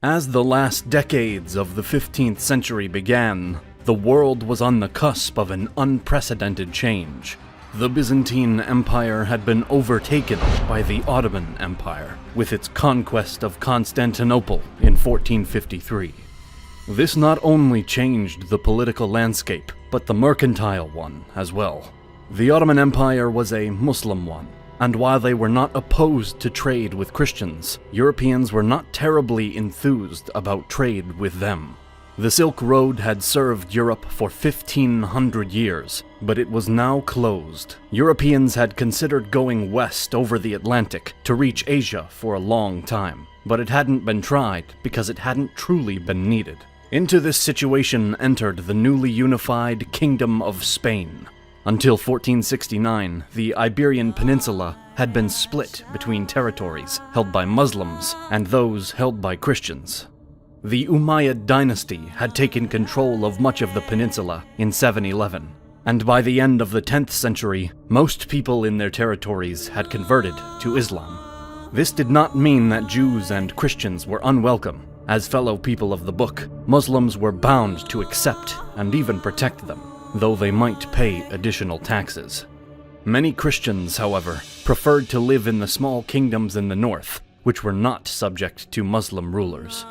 As the last decades of the 15th century began, the world was on the cusp of an unprecedented change. The Byzantine Empire had been overtaken by the Ottoman Empire, with its conquest of Constantinople in 1453. This not only changed the political landscape, but the mercantile one as well. The Ottoman Empire was a Muslim one, and while they were not opposed to trade with Christians, Europeans were not terribly enthused about trade with them. The Silk Road had served Europe for 1,500 years, but it was now closed. Europeans had considered going west over the Atlantic to reach Asia for a long time, but it hadn't been tried because it hadn't truly been needed. Into this situation entered the newly unified Kingdom of Spain. Until 1469, the Iberian Peninsula had been split between territories held by Muslims and those held by Christians. The Umayyad dynasty had taken control of much of the peninsula in 711, and by the end of the 10th century, most people in their territories had converted to Islam. This did not mean that Jews and Christians were unwelcome. As fellow people of the book, Muslims were bound to accept and even protect them, though they might pay additional taxes. Many Christians, however, preferred to live in the small kingdoms in the north, which were not subject to Muslim rulers.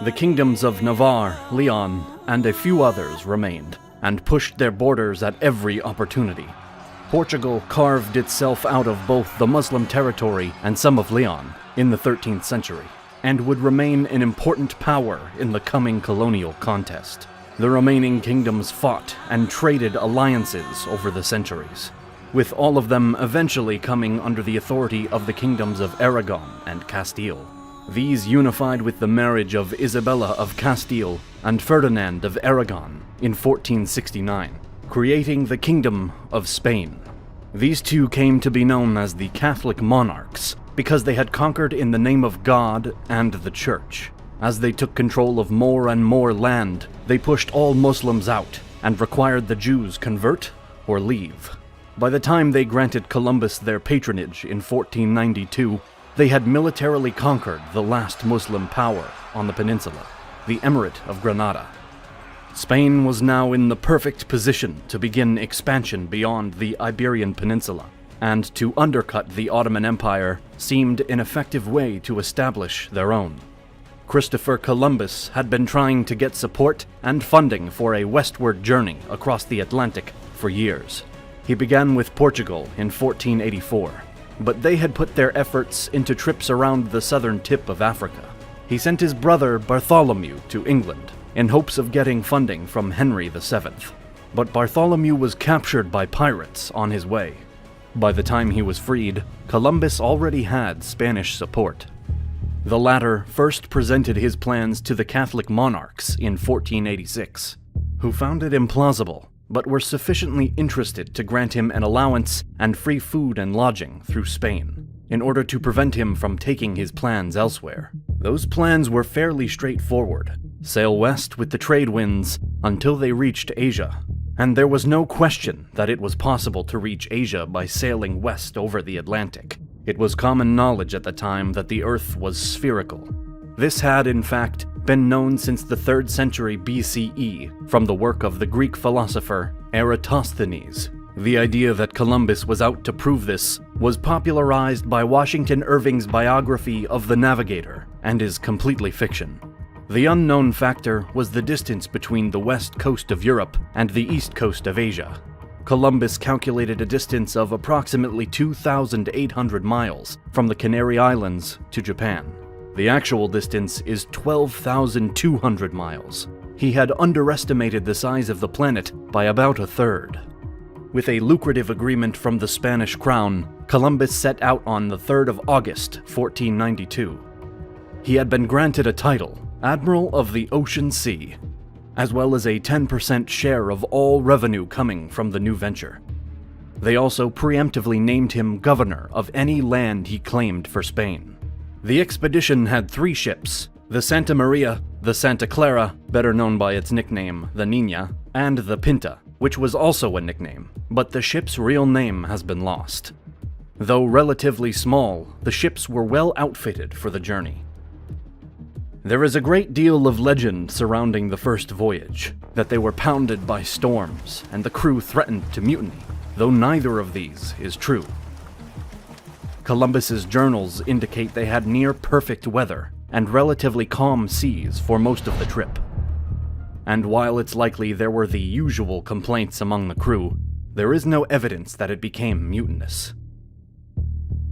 The kingdoms of Navarre, Leon, and a few others remained, and pushed their borders at every opportunity. Portugal carved itself out of both the Muslim territory and some of Leon in the 13th century, and would remain an important power in the coming colonial contest. The remaining kingdoms fought and traded alliances over the centuries, with all of them eventually coming under the authority of the kingdoms of Aragon and Castile. These unified with the marriage of Isabella of Castile and Ferdinand of Aragon in 1469, creating the Kingdom of Spain. These two came to be known as the Catholic monarchs because they had conquered in the name of God and the Church. As they took control of more and more land, they pushed all Muslims out and required the Jews convert or leave. By the time they granted Columbus their patronage in 1492, they had militarily conquered the last Muslim power on the peninsula, the Emirate of Granada. Spain was now in the perfect position to begin expansion beyond the Iberian Peninsula, and to undercut the Ottoman Empire seemed an effective way to establish their own. Christopher Columbus had been trying to get support and funding for a westward journey across the Atlantic for years. He began with Portugal in 1484, but they had put their efforts into trips around the southern tip of Africa. He sent his brother Bartholomew to England in hopes of getting funding from Henry VII, but Bartholomew was captured by pirates on his way. By the time he was freed, Columbus already had Spanish support. The latter first presented his plans to the Catholic monarchs in 1486, who found it implausible, but were sufficiently interested to grant him an allowance and free food and lodging through Spain, in order to prevent him from taking his plans elsewhere. Those plans were fairly straightforward: sail west with the trade winds until they reached Asia, and there was no question that it was possible to reach Asia by sailing west over the Atlantic. It was common knowledge at the time that the Earth was spherical. This had, in fact, been known since the 3rd century BCE from the work of the Greek philosopher Eratosthenes. The idea that Columbus was out to prove this was popularized by Washington Irving's biography of the Navigator and is completely fiction. The unknown factor was the distance between the west coast of Europe and the east coast of Asia. Columbus calculated a distance of approximately 2,800 miles from the Canary Islands to Japan. The actual distance is 12,200 miles. He had underestimated the size of the planet by about a third. With a lucrative agreement from the Spanish crown, Columbus set out on the 3rd of August, 1492. He had been granted a title, Admiral of the Ocean Sea, as well as a 10% share of all revenue coming from the new venture. They also preemptively named him governor of any land he claimed for Spain. The expedition had 3 ships: the Santa Maria, the Santa Clara, better known by its nickname, the Niña, and the Pinta, which was also a nickname, but the ship's real name has been lost. Though relatively small, the ships were well outfitted for the journey. There is a great deal of legend surrounding the first voyage, that they were pounded by storms and the crew threatened to mutiny, though neither of these is true. Columbus's journals indicate they had near-perfect weather and relatively calm seas for most of the trip. And while it's likely there were the usual complaints among the crew, there is no evidence that it became mutinous.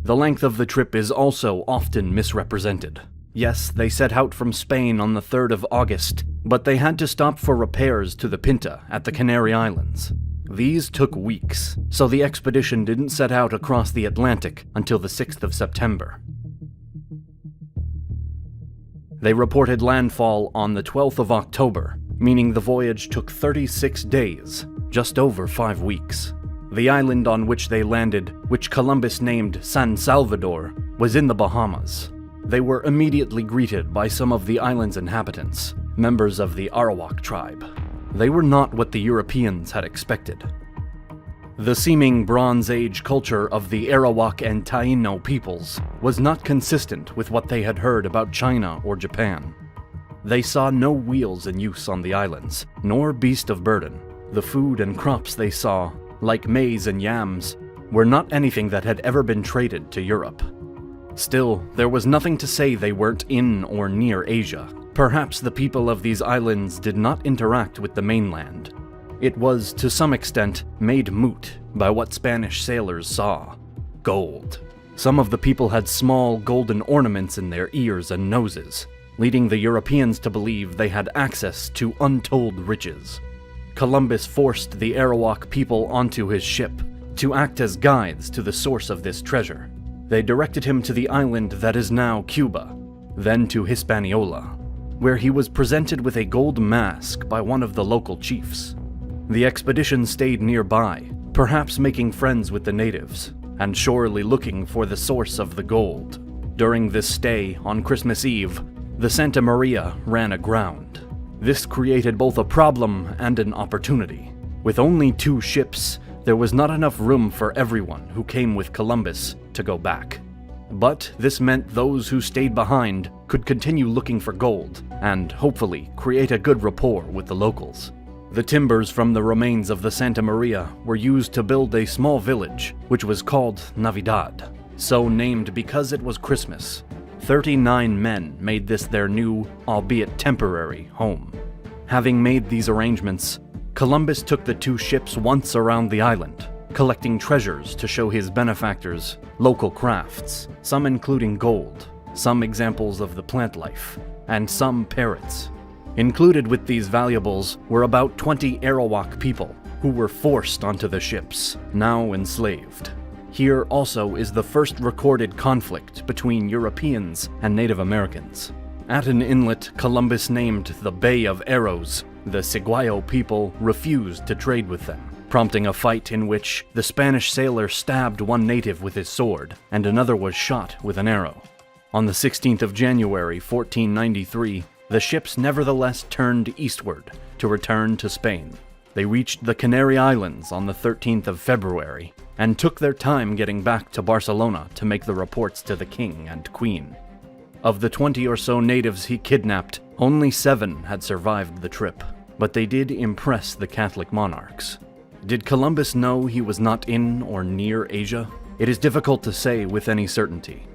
The length of the trip is also often misrepresented. Yes, they set out from Spain on the 3rd of August, but they had to stop for repairs to the Pinta at the Canary Islands. These took weeks, so the expedition didn't set out across the Atlantic until the 6th of September. They reported landfall on the 12th of October, meaning the voyage took 36 days, just over 5 weeks. The island on which they landed, which Columbus named San Salvador, was in the Bahamas. They were immediately greeted by some of the island's inhabitants, members of the Arawak tribe. They were not what the Europeans had expected. The seeming Bronze Age culture of the Arawak and Taino peoples was not consistent with what they had heard about China or Japan. They saw no wheels in use on the islands, nor beast of burden. The food and crops they saw, like maize and yams, were not anything that had ever been traded to Europe. Still, there was nothing to say they weren't in or near Asia. Perhaps the people of these islands did not interact with the mainland. It was, to some extent, made moot by what Spanish sailors saw: gold. Some of the people had small golden ornaments in their ears and noses, leading the Europeans to believe they had access to untold riches. Columbus forced the Arawak people onto his ship to act as guides to the source of this treasure. They directed him to the island that is now Cuba, then to Hispaniola, where he was presented with a gold mask by one of the local chiefs. The expedition stayed nearby, perhaps making friends with the natives, and surely looking for the source of the gold. During this stay, on Christmas Eve, the Santa Maria ran aground. This created both a problem and an opportunity. With only 2 ships, there was not enough room for everyone who came with Columbus to go back. But this meant those who stayed behind could continue looking for gold and, hopefully, create a good rapport with the locals. The timbers from the remains of the Santa Maria were used to build a small village, which was called Navidad, so named because it was Christmas. 39 men made this their new, albeit temporary, home. Having made these arrangements, Columbus took the 2 ships once around the island, collecting treasures to show his benefactors local crafts, some including gold, some examples of the plant life, and some parrots. Included with these valuables were about 20 Arawak people who were forced onto the ships, now enslaved. Here also is the first recorded conflict between Europeans and Native Americans. At an inlet Columbus named the Bay of Arrows, the Siguayo people refused to trade with them, prompting a fight in which the Spanish sailor stabbed one native with his sword, and another was shot with an arrow. On the 16th of January, 1493, the ships nevertheless turned eastward to return to Spain. They reached the Canary Islands on the 13th of February, and took their time getting back to Barcelona to make the reports to the king and queen. Of the 20 or so natives he kidnapped, only 7 had survived the trip, but they did impress the Catholic monarchs. Did Columbus know he was not in or near Asia? It is difficult to say with any certainty.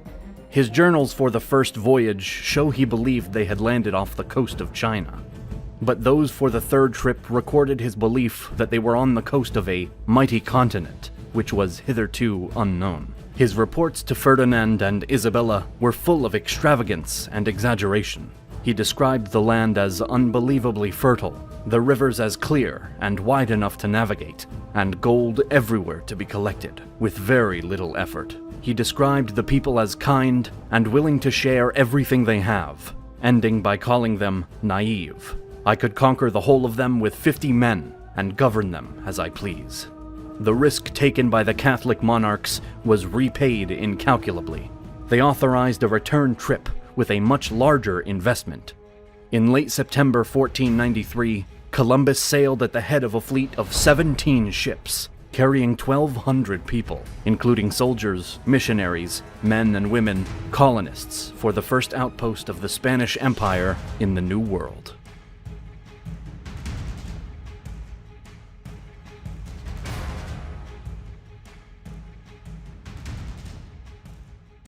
His journals for the first voyage show he believed they had landed off the coast of China, but those for the 3rd trip recorded his belief that they were on the coast of a mighty continent, which was hitherto unknown. His reports to Ferdinand and Isabella were full of extravagance and exaggeration. He described the land as unbelievably fertile, the rivers as clear and wide enough to navigate, and gold everywhere to be collected, with very little effort. He described the people as kind and willing to share everything they have, ending by calling them naive. I could conquer the whole of them with 50 men and govern them as I please. The risk taken by the Catholic monarchs was repaid incalculably. They authorized a return trip with a much larger investment. In late September 1493, Columbus sailed at the head of a fleet of 17 ships, carrying 1,200 people, including soldiers, missionaries, men and women, colonists, for the first outpost of the Spanish Empire in the New World.